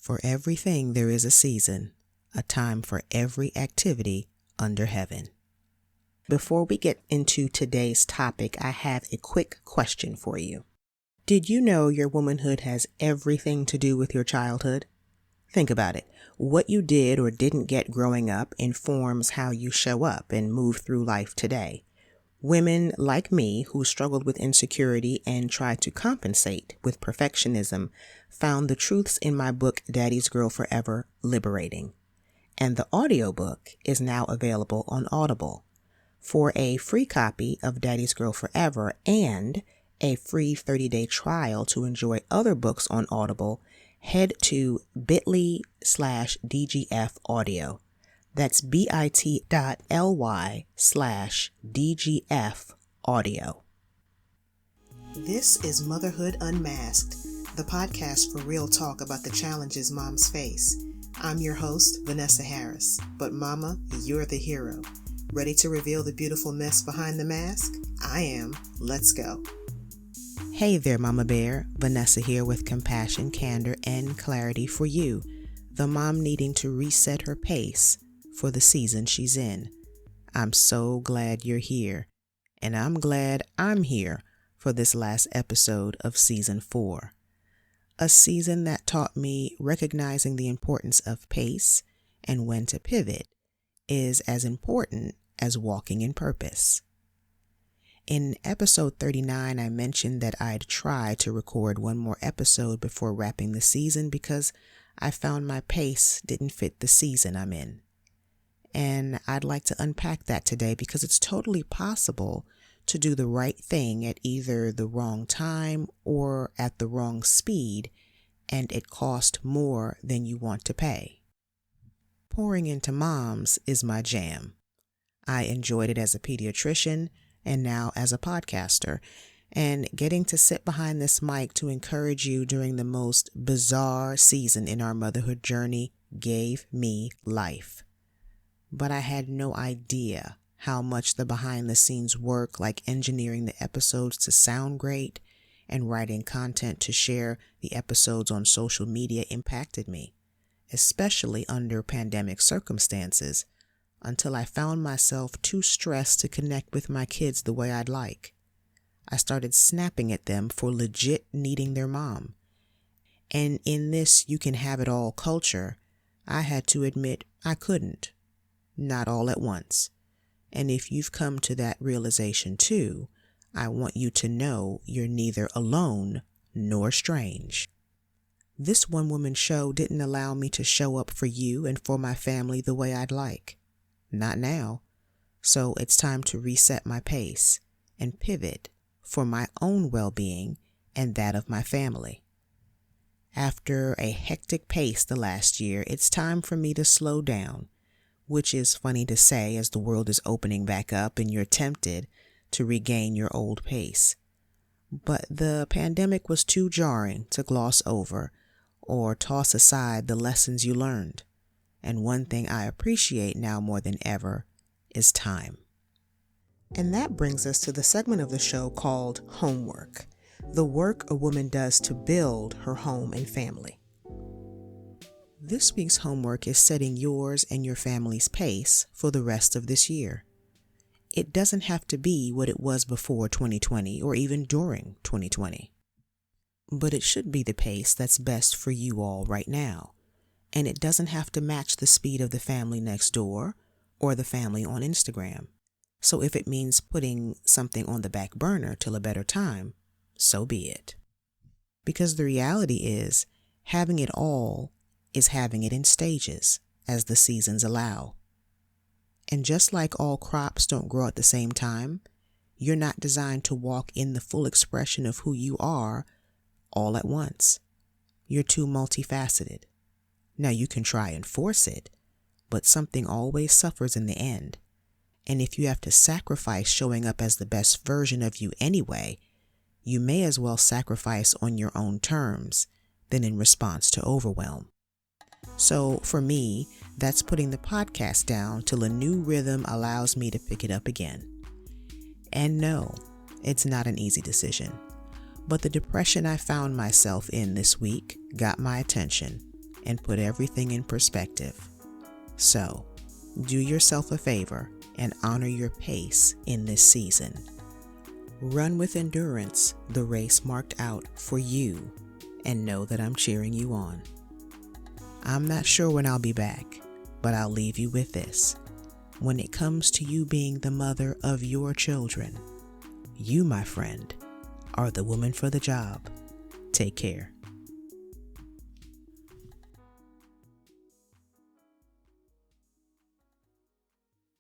For everything there is a season, a time for every activity under heaven. Before we get into today's topic, I have a quick question for you. Did you know your womanhood has everything to do with your childhood? Think about it. What you did or didn't get growing up informs how you show up and move through life today. Women like me who struggled with insecurity and tried to compensate with perfectionism found the truths in my book, Daddy's Girl Forever, liberating. And the audiobook is now available on Audible. For a free copy of Daddy's Girl Forever and a free 30-day trial to enjoy other books on Audible, head to bit.ly/DGF audio. That's bit.ly/DGF audio. This is Motherhood Unmasked, the podcast for real talk about the challenges moms face. I'm your host, Vanessa Harris, but Mama, you're the hero. Ready to reveal the beautiful mess behind the mask? I am. Let's go. Hey there, Mama Bear. Vanessa here with compassion, candor, and clarity for you, the mom needing to reset her pace for the season she's in. I'm so glad you're here, and I'm glad I'm here for this last episode of Season 4. A season that taught me recognizing the importance of pace and when to pivot is as important as walking in purpose. In episode 39, I mentioned that I'd try to record one more episode before wrapping the season because I found my pace didn't fit the season I'm in. And I'd like to unpack that today because it's totally possible to do the right thing at either the wrong time or at the wrong speed, and it cost more than you want to pay. Pouring into moms is my jam. I enjoyed it as a pediatrician and now as a podcaster, and getting to sit behind this mic to encourage you during the most bizarre season in our motherhood journey gave me life. But I had no idea how much the behind-the-scenes work, like engineering the episodes to sound great and writing content to share the episodes on social media, impacted me, especially under pandemic circumstances, until I found myself too stressed to connect with my kids the way I'd like. I started snapping at them for legit needing their mom. And in this you can have it all culture, I had to admit I couldn't. Not all at once. And if you've come to that realization too, I want you to know you're neither alone nor strange. This one-woman show didn't allow me to show up for you and for my family the way I'd like. Not now. So it's time to reset my pace and pivot for my own well-being and that of my family. After a hectic pace the last year, it's time for me to slow down, which is funny to say as the world is opening back up and you're tempted to regain your old pace. But the pandemic was too jarring to gloss over or toss aside the lessons you learned. And one thing I appreciate now more than ever is time. And that brings us to the segment of the show called Homework, the work a woman does to build her home and family. This week's homework is setting yours and your family's pace for the rest of this year. It doesn't have to be what it was before 2020 or even during 2020. But it should be the pace that's best for you all right now. And it doesn't have to match the speed of the family next door or the family on Instagram. So if it means putting something on the back burner till a better time, so be it. Because the reality is, having it all is having it in stages, as the seasons allow. And just like all crops don't grow at the same time, you're not designed to walk in the full expression of who you are all at once. You're too multifaceted. Now you can try and force it, but something always suffers in the end. And if you have to sacrifice showing up as the best version of you anyway, you may as well sacrifice on your own terms than in response to overwhelm. So for me, that's putting the podcast down till a new rhythm allows me to pick it up again. And no, it's not an easy decision. But the depression I found myself in this week got my attention. and put everything in perspective. So, do yourself a favor and honor your pace in this season. Run with endurance the race marked out for you, and know that I'm cheering you on. I'm not sure when I'll be back, but I'll leave you with this. When it comes to you being the mother of your children, you, my friend, are the woman for the job. Take care.